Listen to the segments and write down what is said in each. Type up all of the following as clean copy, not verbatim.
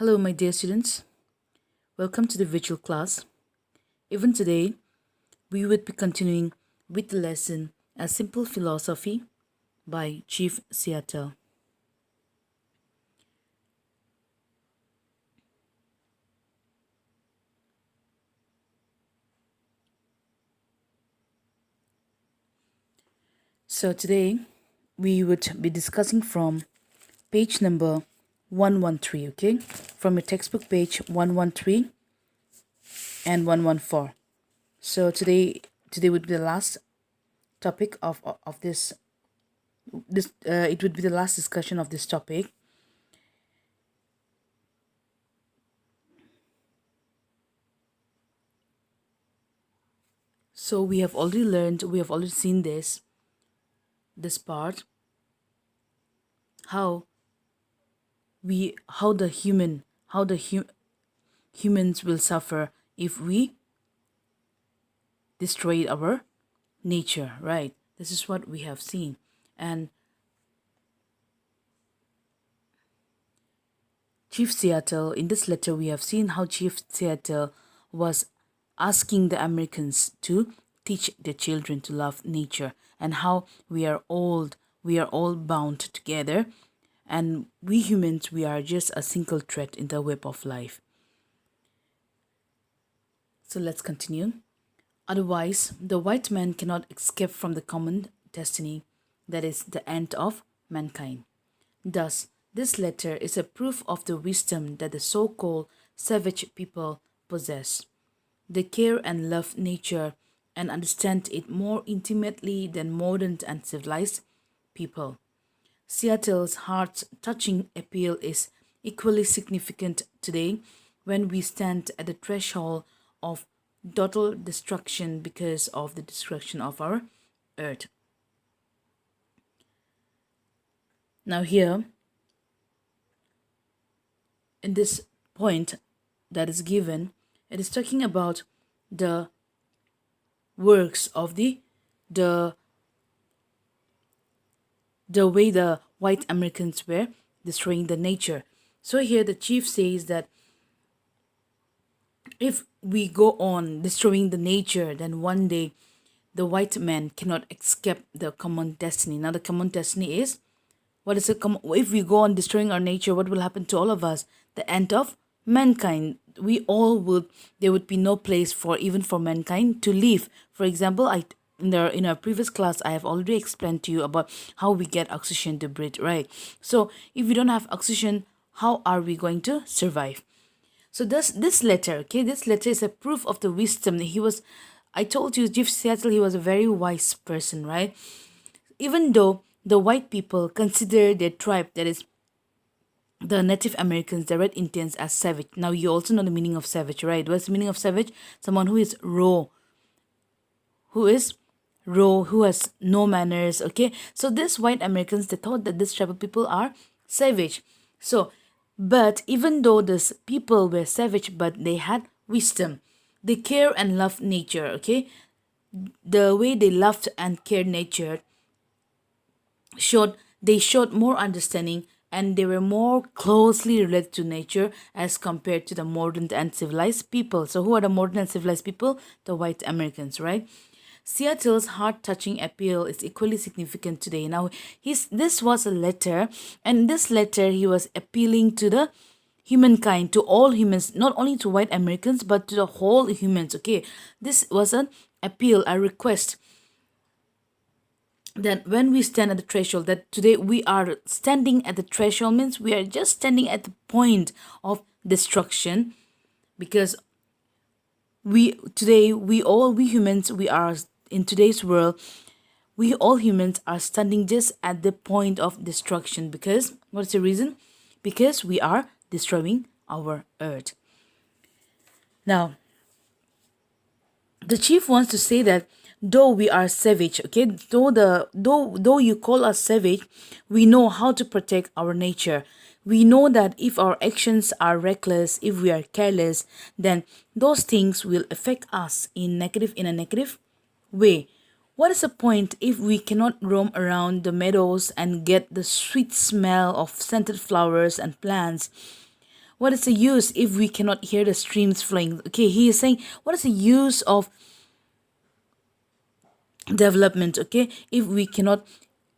Hello, my dear students. Welcome to the virtual class. Even today, we would be continuing with the lesson A Simple Philosophy by Chief Seattle. So today, we would be discussing from page number 113, okay? From your textbook page 113 and 114. So today would be the last topic of this it would be the last discussion of this topic. So we have already seen this part, how we how the human how the humans will suffer if we destroy our nature, right? This is what we have seen. And Chief Seattle, in this letter, we have seen how Chief Seattle was asking the Americans to teach their children to love nature, and how we are all bound together, and we humans, we are just a single thread in the web of life. So let's continue. Otherwise, the white man cannot escape from the common destiny, that is, the end of mankind. Thus, this letter is a proof of the wisdom that the so called savage people possess. They care and love nature and understand it more intimately than modern and civilized people. Seattle's heart touching appeal is equally significant today when we stand at the threshold of total destruction because of the destruction of our earth. Now, here, in this point that is given, it is talking about the works of the the way the white Americans were destroying the nature. So here the chief says that if we go on destroying the nature, then one day the white man cannot escape the common destiny. Now the common destiny is, what is if we go on destroying our nature, what will happen to all of us? The end of mankind. We all would There would be no place for even for mankind to live. For example, I in our previous class, I have already explained to you about how we get oxygen to breathe, right? So if we don't have oxygen, how are we going to survive? So this letter, okay, this letter is a proof of the wisdom. I told you, Jeff Seattle, he was a very wise person, right? Even though the white people consider their tribe, that is the Native Americans, the Red Indians, as savage. Now you also know the meaning of savage, right? What's the meaning of savage? Someone who is raw, who has no manners. Okay, so these white Americans, they thought that these tribal people are savage. So, but even though these people were savage, but they had wisdom. They care and love nature. Okay, the way they loved and cared nature showed more understanding, and they were more closely related to nature as compared to the modern and civilized people. So who are the modern and civilized people? The white Americans, right? Seattle's heart-touching appeal is equally significant today. Now, this was a letter, and in this letter he was appealing to the humankind, to all humans, not only to white Americans, but to the whole humans. Okay, this was an appeal, a request, that when we stand at the threshold, that today we are standing at the threshold, means we are just standing at the point of destruction, because we humans, we are in today's world, we all humans are standing just at the point of destruction. Because what's the reason? Because we are destroying our earth. Now, the chief wants to say that though we are savage, okay, though you call us savage, we know how to protect our nature. We know that if our actions are reckless, if we are careless, then those things will affect us in a negative way. What is the point if we cannot roam around the meadows and get the sweet smell of scented flowers and plants? What is the use if we cannot hear the streams flowing? Okay, he is saying, what is the use of development, okay, if we cannot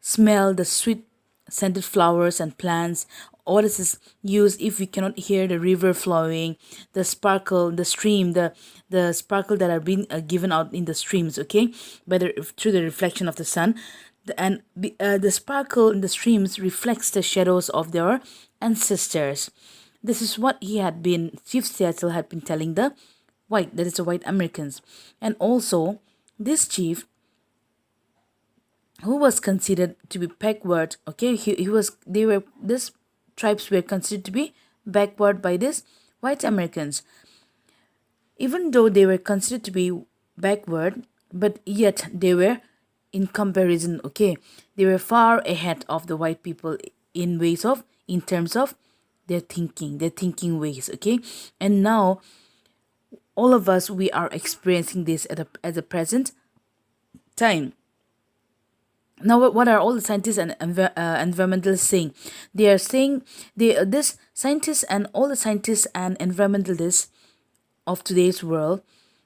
smell the sweet scented flowers and plants? What is this use if we cannot hear the river flowing, the sparkle, the stream, the sparkle that are being given out in the streams, okay, whether through the reflection of the sun. The sparkle in the streams reflects the shadows of their ancestors. This is what Chief Seattle had been telling the that is the white Americans. And also, this chief, who was considered to be backward, okay, these tribes were considered to be backward by these white Americans. Even though they were considered to be backward, but yet they were, in comparison, okay, they were far ahead of the white people in terms of their thinking ways, okay. And now all of us, we are experiencing this at the present time. Now, what are all the scientists and environmentalists saying? They are saying this scientists and all the scientists and environmentalists of today's world,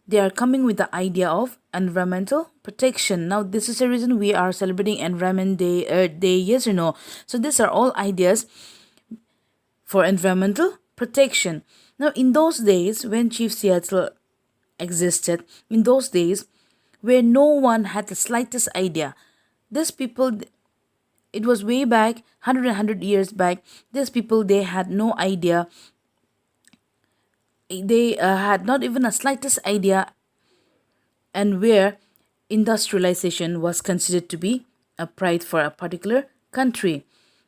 they are coming with the idea of environmental protection. Now, this is the reason we are celebrating Environment Day, Earth Day, yes or no? So these are all ideas for environmental protection. Now, in those days when Chief Seattle existed, in those days where no one had the slightest idea, these people, it was way back, 100 years back, these people, they had no idea. They had not even a slightest idea, and where industrialization was considered to be a pride for a particular country.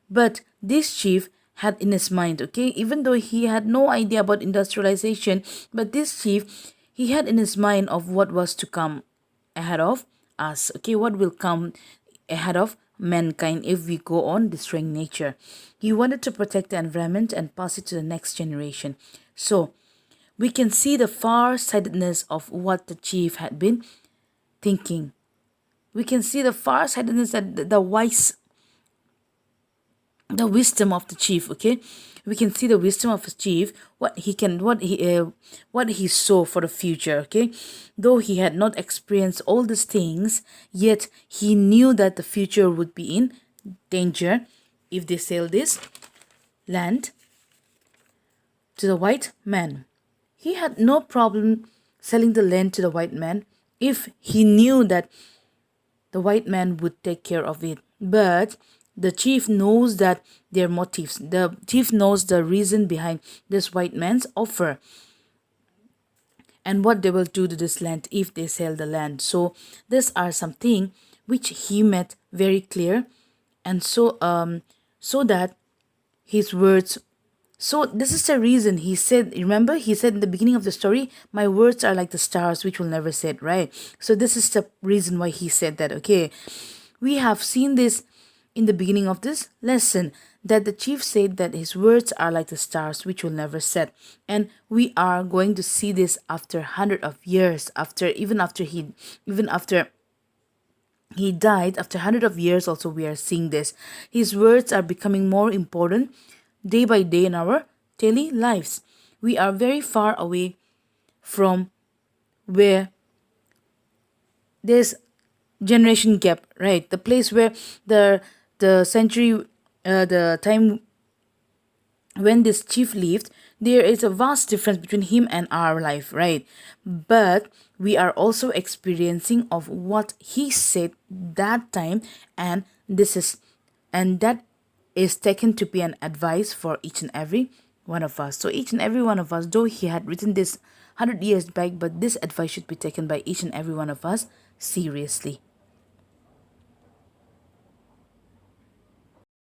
But this chief had in his mind, okay, even though he had no idea about industrialization, but this chief, he had in his mind of what was to come ahead of us, okay, what will come ahead of mankind if we go on destroying nature. He wanted to protect the environment and pass it to the next generation. So we can see the far-sightedness of what the chief had been thinking. We can see the far-sightedness, that the wisdom of the chief, okay. We can see the wisdom of the chief, what he saw for the future, okay. Though he had not experienced all these things, yet he knew that the future would be in danger if they sell this land to the white man. He had no problem selling the land to the white man if he knew that the white man would take care of it. But the chief knows that their motives. The chief knows the reason behind this white man's offer and what they will do to this land if they sell the land. So these are something which he made very clear, and so that his words. So this is the reason he said. Remember, he said in the beginning of the story, "My words are like the stars, which will never set." Right. So this is the reason why he said that. Okay, we have seen this in the beginning of this lesson, that the chief said that his words are like the stars which will never set. And we are going to see this after hundred of years, even after he died, after hundred of years also we are seeing this. His words are becoming more important day by day in our daily lives. We are very far away from where there's generation gap, right? The place where the century, the time when this chief lived, there is a vast difference between him and our life, right? But we are also experiencing of what he said that time, and that is taken to be an advice for each and every one of us. So each and every one of us, though he had written this 100 years back, but this advice should be taken by each and every one of us seriously.